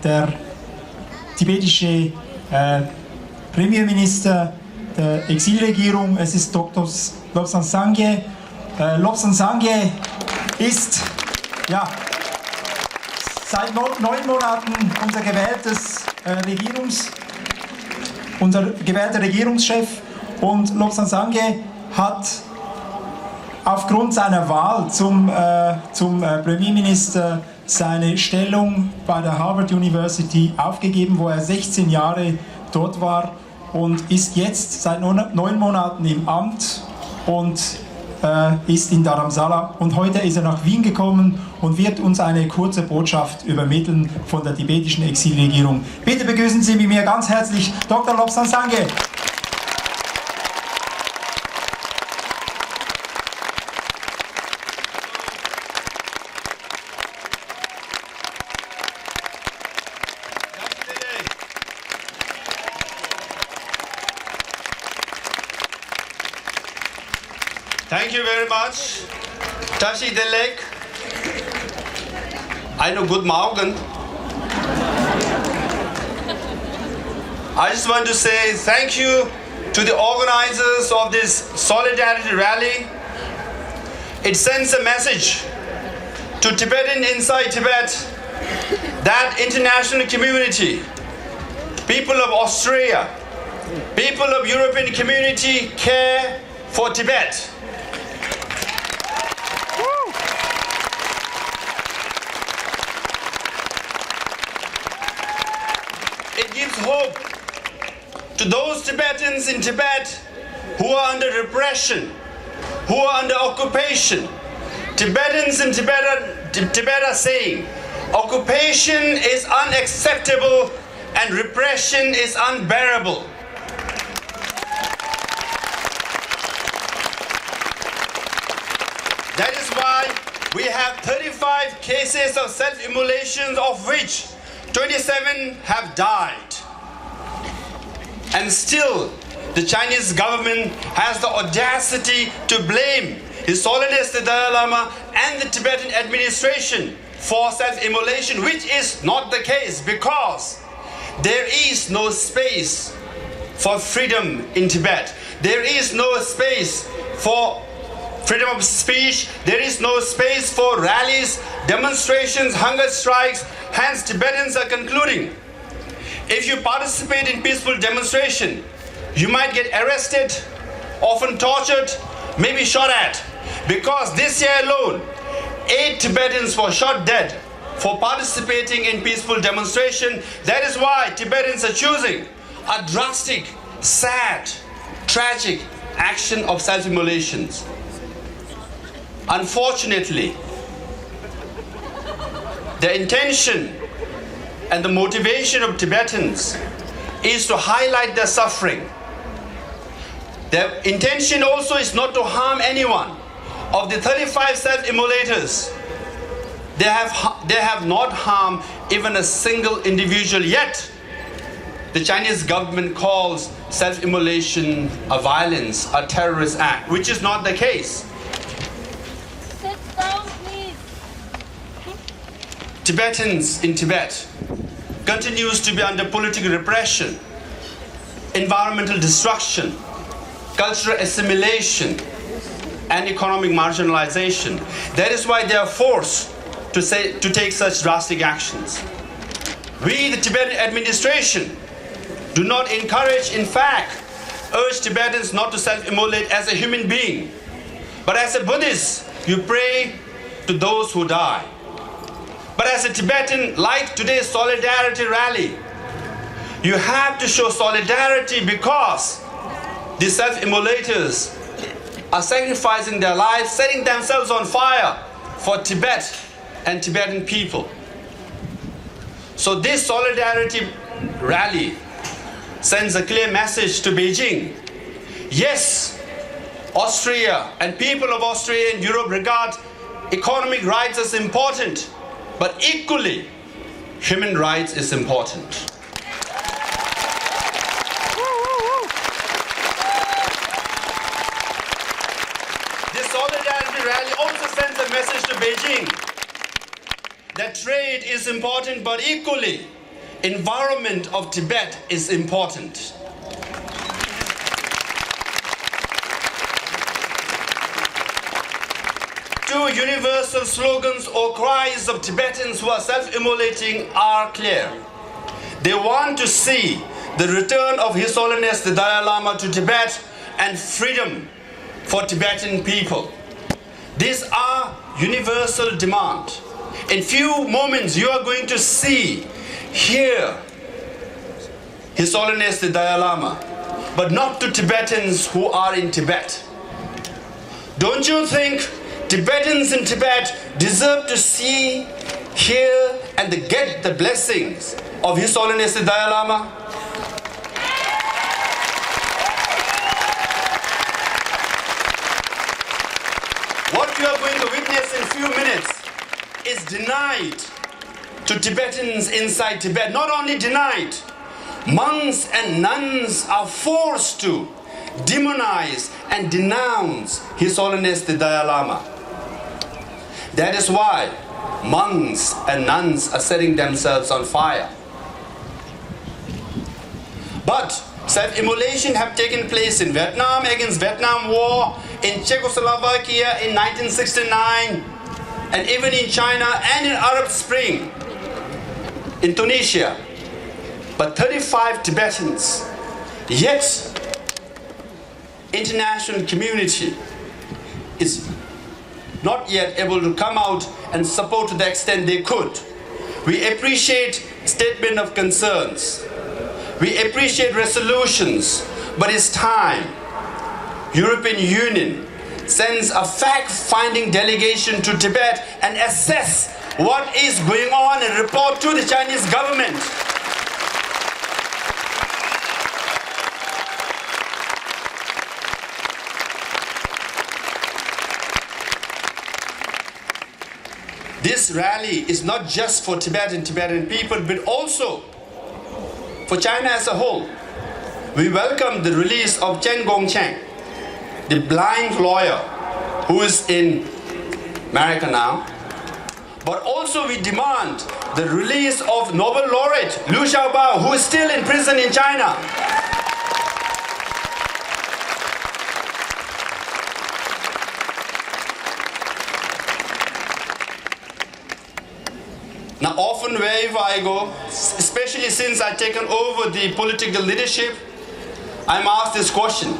der tibetische Premierminister der Exilregierung. Es ist Dr. Lobsang Sangay. Lobsang Sangay ist seit 9 Monaten unser gewählter Regierungschef, und Lobsang Sangay hat aufgrund seiner Wahl zum Premierminister seine Stellung bei der Harvard University aufgegeben, wo er 16 Jahre dort war, und ist jetzt seit 9 Monaten im Amt und ist in Dharamsala. Und heute ist er nach Wien gekommen und wird uns eine kurze Botschaft übermitteln von der tibetischen Exilregierung. Bitte begrüßen Sie mit mir ganz herzlich Dr. Lobsang Sangay. Thank you very much. Tashi Delek. I know good Morgen. I just want to say thank you to the organizers of this Solidarity rally. It sends a message to Tibetan inside Tibet that international community, people of Austria, people of European community care for Tibet. It gives hope to those Tibetans in Tibet who are under repression, who are under occupation. Tibetans in Tibet are saying, occupation is unacceptable and repression is unbearable. That is why we have 35 cases of self-immolation, of which 27 have died. And still, the Chinese government has the audacity to blame His Holiness the Dalai Lama and the Tibetan administration for self-immolation, which is not the case, because there is no space for freedom in Tibet. There is no space for freedom of speech. There is no space for rallies, demonstrations, hunger strikes. Hence, Tibetans are concluding, if you participate in peaceful demonstration, you might get arrested, often tortured, maybe shot at. Because this year alone, 8 Tibetans were shot dead for participating in peaceful demonstration. That is why Tibetans are choosing a drastic, sad, tragic action of self-immolations. Unfortunately, the intention and the motivation of Tibetans is to highlight their suffering. Their intention also is not to harm anyone. Of the 35 self-immolators, they have not harmed even a single individual yet. The Chinese government calls self-immolation a violence, a terrorist act, which is not the case. Sit down, please. Tibetans in Tibet continues to be under political repression, environmental destruction, cultural assimilation, and economic marginalization. That is why they are forced to take such drastic actions. We, the Tibetan administration, do not encourage, in fact, urge Tibetans not to self-immolate as a human being. But as a Buddhist, you pray to those who die. But as a Tibetan, like today's Solidarity rally, you have to show solidarity because the self-immolators are sacrificing their lives, setting themselves on fire for Tibet and Tibetan people. So this Solidarity rally sends a clear message to Beijing. Yes, Austria and people of Austria and Europe regard economic rights as important, but equally, human rights is important. This Solidarity rally also sends a message to Beijing that trade is important, but equally, environment of Tibet is important. Two universal slogans or cries of Tibetans who are self-immolating are clear. They want to see the return of His Holiness the Dalai Lama to Tibet and freedom for Tibetan people. These are universal demand. In few moments you are going to see, hear His Holiness the Dalai Lama, but not to Tibetans who are in Tibet. Don't you think Tibetans in Tibet deserve to see, hear, and get the blessings of His Holiness the Dalai Lama? What you are going to witness in few minutes is denied to Tibetans inside Tibet. Not only denied, monks and nuns are forced to demonize and denounce His Holiness the Dalai Lama. That is why monks and nuns are setting themselves on fire. But self-immolation have taken place in Vietnam against Vietnam War, in Czechoslovakia in 1969, and even in China and in Arab Spring, in Tunisia. But 35 Tibetans, yet international community is not yet able to come out and support to the extent they could. We appreciate statement of concerns. We appreciate resolutions, but it's time European Union sends a fact-finding delegation to Tibet and assess what is going on and report to the Chinese government. This rally is not just for Tibet and Tibetan people, but also for China as a whole. We welcome the release of Chen Gongcheng, the blind lawyer who is in America now. But also we demand the release of Nobel laureate Liu Xiaobo, who is still in prison in China. Now often wherever I go, especially since I've taken over the political leadership, I'm asked this question: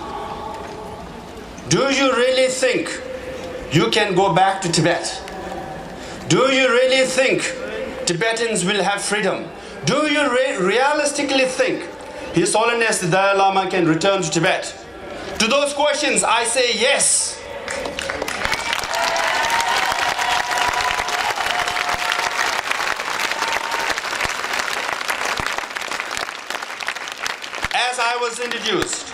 do you really think you can go back to Tibet? Do you really think Tibetans will have freedom? Do you realistically think His Holiness the Dalai Lama can return to Tibet? To those questions I say yes. As I was introduced,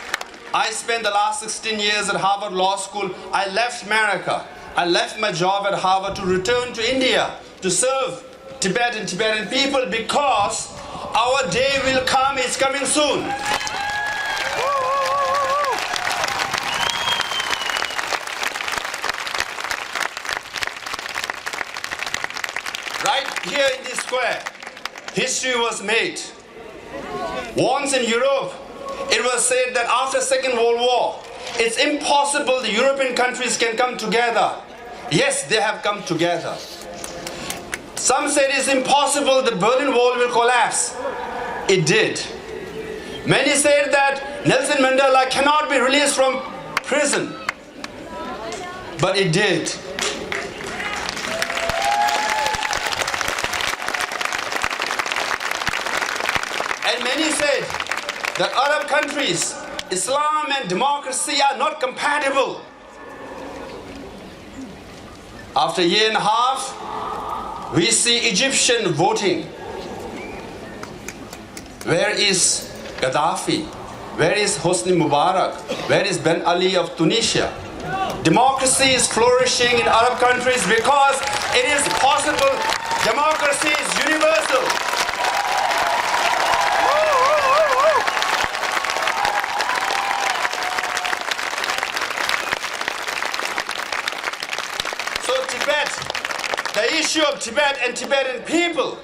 I spent the last 16 years at Harvard Law School. I left America. I left my job at Harvard to return to India to serve Tibet and Tibetan people, because our day will come. It's coming soon. Right here in this square, history was made. Once in Europe, it was said that after Second World War, it's impossible the European countries can come together. Yes, they have come together. Some said it's impossible the Berlin Wall will collapse. It did. Many said that Nelson Mandela cannot be released from prison. But it did. And many said that Arab countries, Islam and democracy are not compatible. After a year and a half, we see Egyptian voting. Where is Gaddafi? Where is Hosni Mubarak? Where is Ben Ali of Tunisia? Democracy is flourishing in Arab countries because it is possible. Democracy is universal. So Tibet, the issue of Tibet and Tibetan people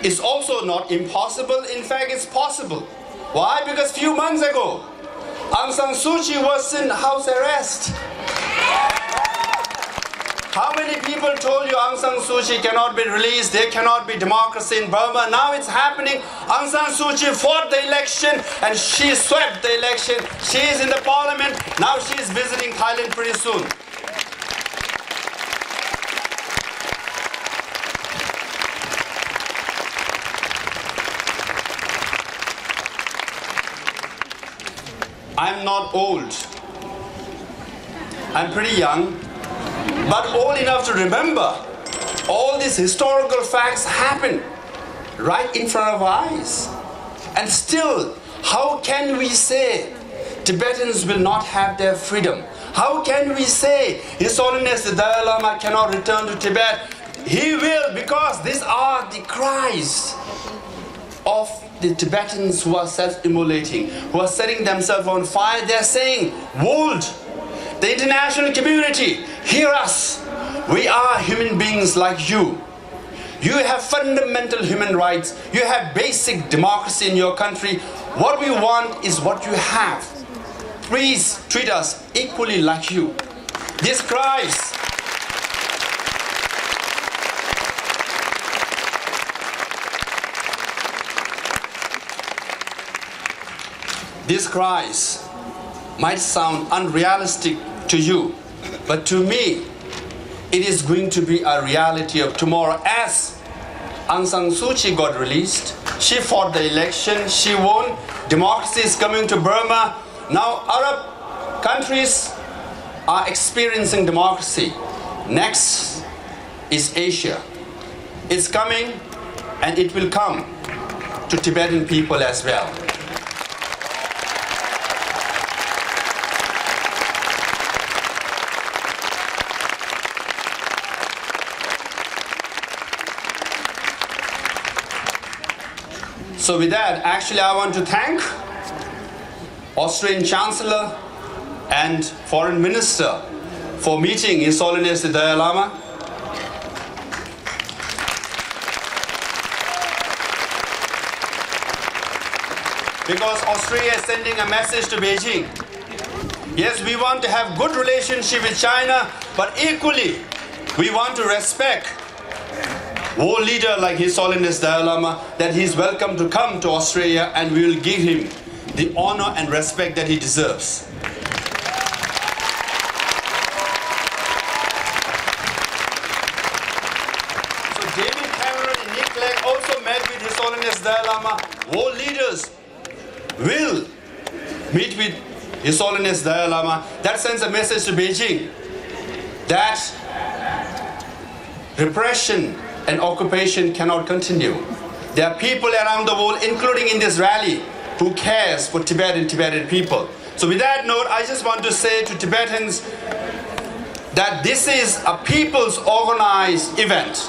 is also not impossible. In fact, it's possible. Why? Because few months ago, Aung San Suu Kyi was in house arrest. How many people told you Aung San Suu Kyi cannot be released, there cannot be democracy in Burma? Now it's happening. Aung San Suu Kyi fought the election and she swept the election. She is in the parliament. Now she is visiting Thailand pretty soon. I'm not old. I'm pretty young, but old enough to remember all these historical facts happen right in front of our eyes. And still, how can we say Tibetans will not have their freedom? How can we say His Holiness the Dalai Lama cannot return to Tibet? He will, because these are the cries of the Tibetans who are self-immolating, who are setting themselves on fire. They are saying, world, the international community, hear us. We are human beings like you. You have fundamental human rights. You have basic democracy in your country. What we want is what you have. Please treat us equally like you. These cries might sound unrealistic to you, but to me, it is going to be a reality of tomorrow. As Aung San Suu Kyi got released, she fought the election, she won, democracy is coming to Burma. Now Arab countries are experiencing democracy. Next is Asia. It's coming and it will come to Tibetan people as well. So with that, actually I want to thank Austrian Chancellor and Foreign Minister for meeting His Holiness the Dalai Lama. Because Austria is sending a message to Beijing. Yes, we want to have good relationship with China, but equally we want to respect world leader like His Holiness Dalai Lama, that he is welcome to come to Australia, and we will give him the honor and respect that he deserves. So David Cameron and Nick Clegg also met with His Holiness Dalai Lama. World leaders will meet with His Holiness Dalai Lama. That sends a message to Beijing that repression and occupation cannot continue. There are people around the world, including in this rally, who cares for Tibet and Tibetan people. So with that note, I just want to say to Tibetans that this is a people's organized event.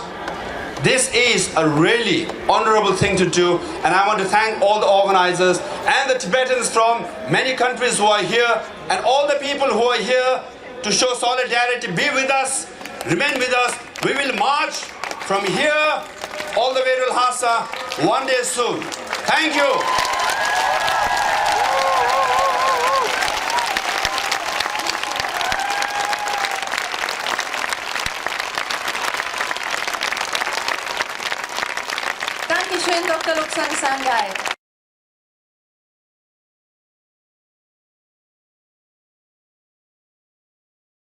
This is a really honorable thing to do, and I want to thank all the organizers and the Tibetans from many countries who are here, and all the people who are here to show solidarity. Be with us, remain with us. We will march from here all the way to Lhasa one day soon. Thank you. Dankeschön, Dr. Lobsang Sangay.